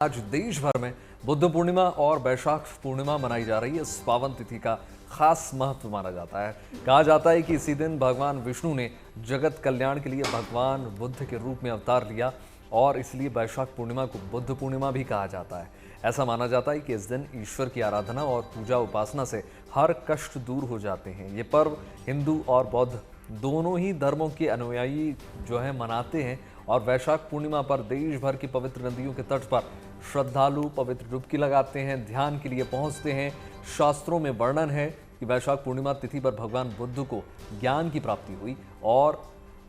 आज देश भर में बुद्ध पूर्णिमा और वैशाख पूर्णिमा मनाई जा रही है। इस पावन तिथि का खास महत्व माना जाता है। कहा जाता है कि इसी दिन भगवान विष्णु ने जगत कल्याण के लिए भगवान बुद्ध के रूप में अवतार लिया और इसलिए वैशाख पूर्णिमा को बुद्ध पूर्णिमा भी कहा जाता है। ऐसा माना जाता है कि इस दिन ईश्वर की आराधना और पूजा उपासना से हर कष्ट दूर हो जाते हैं। ये पर्व हिंदू और बौद्ध दोनों ही धर्मों के अनुयायी जो है मनाते हैं और वैशाख पूर्णिमा पर देश भर की पवित्र नदियों के तट पर श्रद्धालु पवित्र डुबकी लगाते हैं, ध्यान के लिए पहुंचते हैं। शास्त्रों में वर्णन है कि वैशाख पूर्णिमा तिथि पर भगवान बुद्ध को ज्ञान की प्राप्ति हुई और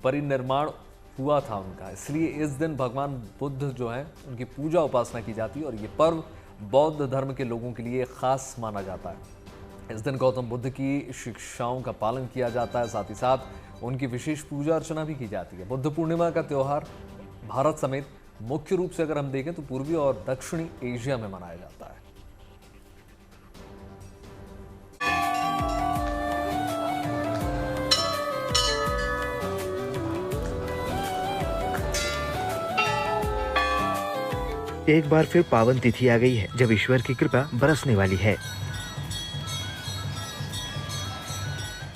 परिनिर्वाण हुआ था उनका, इसलिए इस दिन भगवान बुद्ध जो है उनकी पूजा उपासना की जाती है और ये पर्व बौद्ध धर्म के लोगों के लिए खास माना जाता है। इस दिन गौतम बुद्ध की शिक्षाओं का पालन किया जाता है, साथ ही साथ उनकी विशेष पूजा अर्चना भी की जाती है। बुद्ध पूर्णिमा का त्यौहार भारत समेत मुख्य रूप से अगर हम देखें तो पूर्वी और दक्षिणी एशिया में मनाया जाता है। एक बार फिर पावन तिथि आ गई है जब ईश्वर की कृपा बरसने वाली है।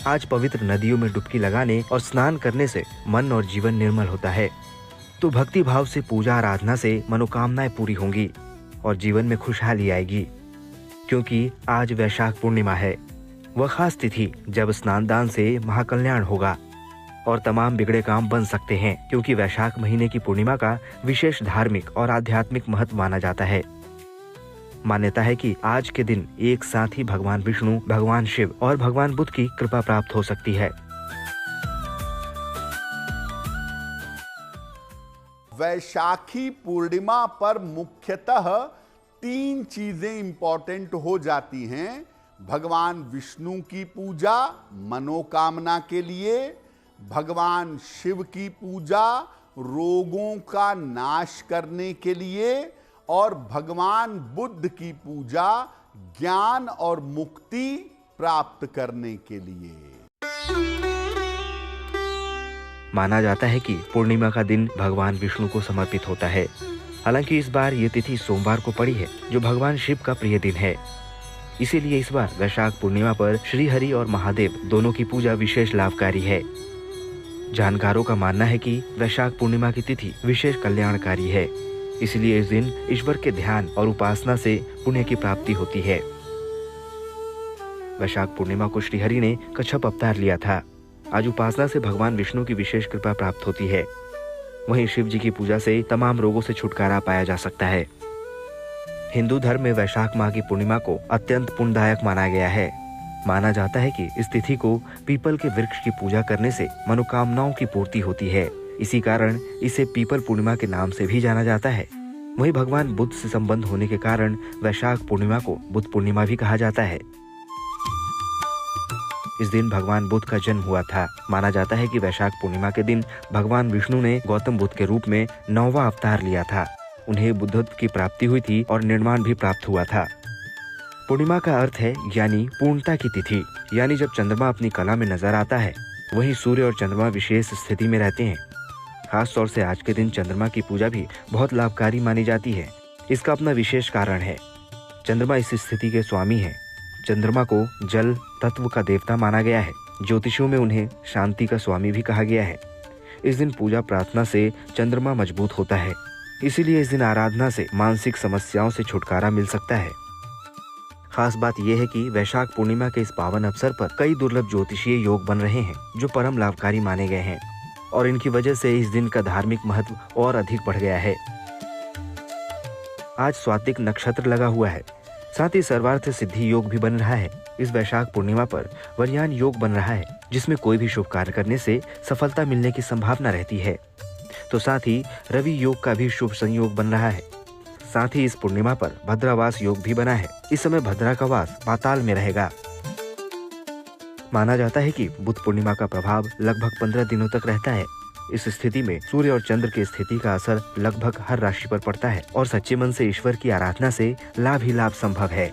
आज पवित्र नदियों में डुबकी लगाने और स्नान करने से मन और जीवन निर्मल होता है। तो भक्ति भाव से पूजा आराधना से मनोकामनाएं पूरी होंगी और जीवन में खुशहाली आएगी, क्योंकि आज वैशाख पूर्णिमा है। वह खास तिथि जब स्नान दान से महाकल्याण होगा और तमाम बिगड़े काम बन सकते हैं, क्योंकि वैशाख महीने की पूर्णिमा का विशेष धार्मिक और आध्यात्मिक महत्व माना जाता है। मान्यता है कि आज के दिन एक साथ ही भगवान विष्णु, भगवान शिव और भगवान बुद्ध की कृपा प्राप्त हो सकती है। वैशाखी पूर्णिमा पर मुख्यतः 3 चीजें इंपॉर्टेंट हो जाती हैं। भगवान विष्णु की पूजा मनोकामना के लिए, भगवान शिव की पूजा रोगों का नाश करने के लिए और भगवान बुद्ध की पूजा ज्ञान और मुक्ति प्राप्त करने के लिए। माना जाता है कि पूर्णिमा का दिन भगवान विष्णु को समर्पित होता है। हालांकि इस बार ये तिथि सोमवार को पड़ी है, जो भगवान शिव का प्रिय दिन है। इसीलिए इस बार वैशाख पूर्णिमा पर श्री हरि और महादेव दोनों की पूजा विशेष लाभकारी है। जानकारों का मानना है कि वैशाख पूर्णिमा की तिथि विशेष कल्याणकारी है, इसलिए इस दिन ईश्वर के ध्यान और उपासना से पुण्य की प्राप्ति होती है। वैशाख पूर्णिमा को श्री हरि ने कच्छप अवतार लिया था। आज उपासना से भगवान विष्णु की विशेष कृपा प्राप्त होती है। वहीं शिव जी की पूजा से तमाम रोगों से छुटकारा पाया जा सकता है। हिंदू धर्म में वैशाख माह की पूर्णिमा को अत्यंत पुण्यदायक माना गया है। माना जाता है कि इस तिथि को पीपल के वृक्ष की पूजा करने से मनोकामनाओं की पूर्ति होती है। इसी कारण इसे पीपल पूर्णिमा के नाम से भी जाना जाता है। वहीं भगवान बुद्ध से संबंध होने के कारण वैशाख पूर्णिमा को बुद्ध पूर्णिमा भी कहा जाता है। इस दिन भगवान बुद्ध का जन्म हुआ था। माना जाता है कि वैशाख पूर्णिमा के दिन भगवान विष्णु ने गौतम बुद्ध के रूप में 9वां अवतार लिया था। उन्हें बुद्धत्व की प्राप्ति हुई थी और निर्वाण भी प्राप्त हुआ था। पूर्णिमा का अर्थ है यानी पूर्णता की तिथि, यानी जब चंद्रमा अपनी कला में नजर आता है। वहीं सूर्य और चंद्रमा विशेष स्थिति में रहते हैं। खास तौर से आज के दिन चंद्रमा की पूजा भी बहुत लाभकारी मानी जाती है। इसका अपना विशेष कारण है। चंद्रमा इस स्थिति के स्वामी है। चंद्रमा को जल तत्व का देवता माना गया है। ज्योतिषियों में उन्हें शांति का स्वामी भी कहा गया है। इस दिन पूजा प्रार्थना से चंद्रमा मजबूत होता है, इसीलिए इस दिन आराधना से मानसिक समस्याओं से छुटकारा मिल सकता है। खास बात यह है कि वैशाख पूर्णिमा के इस पावन अवसर पर कई दुर्लभ ज्योतिषीय योग बन रहे हैं, जो परम लाभकारी माने गए हैं और इनकी वजह से इस दिन का धार्मिक महत्व और अधिक बढ़ गया है। आज स्वातिक नक्षत्र लगा हुआ है, साथ ही सर्वार्थ सिद्धि योग भी बन रहा है। इस वैशाख पूर्णिमा पर वरयान योग बन रहा है, जिसमें कोई भी शुभ कार्य करने से सफलता मिलने की संभावना रहती है। तो साथ ही रवि योग का भी शुभ संयोग बन रहा है। साथ ही इस पूर्णिमा पर भद्रावास योग भी बना है। इस समय भद्रा का वास पाताल में रहेगा। माना जाता है कि बुद्ध पूर्णिमा का प्रभाव लगभग 15 दिनों तक रहता है। इस स्थिति में सूर्य और चंद्र की स्थिति का असर लगभग हर राशि पर पड़ता है और सच्चे मन से ईश्वर की आराधना से लाभ ही लाभ संभव है।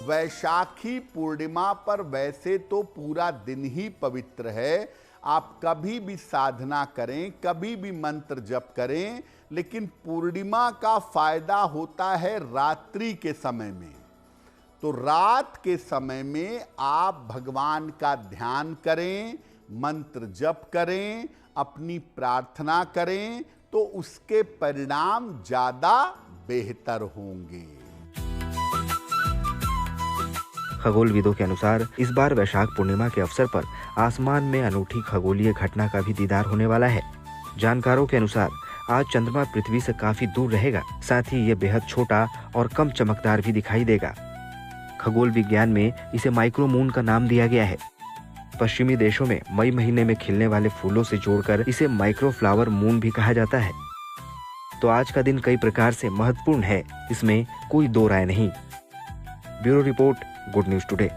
वैशाखी पूर्णिमा पर वैसे तो पूरा दिन ही पवित्र है। आप कभी भी साधना करें, कभी भी मंत्र जप करें, लेकिन पूर्णिमा का फायदा होता है रात्रि के समय में। तो रात के समय में आप भगवान का ध्यान करें, मंत्र जप करें, अपनी प्रार्थना करें, तो उसके परिणाम ज्यादा बेहतर होंगे। खगोलविदों के अनुसार इस बार वैशाख पूर्णिमा के अवसर पर आसमान में अनूठी खगोलीय घटना का भी दीदार होने वाला है। जानकारों के अनुसार आज चंद्रमा पृथ्वी से काफी दूर रहेगा, साथ ही यह बेहद छोटा और कम चमकदार भी दिखाई देगा। खगोल विज्ञान में इसे माइक्रो मून का नाम दिया गया है। पश्चिमी देशों में मई महीने में खिलने वाले फूलों से जोड़कर इसे माइक्रो फ्लावर मून भी कहा जाता है। तो आज का दिन कई प्रकार से महत्वपूर्ण है, इसमें कोई दो राय नहीं। Bureau report, good news today.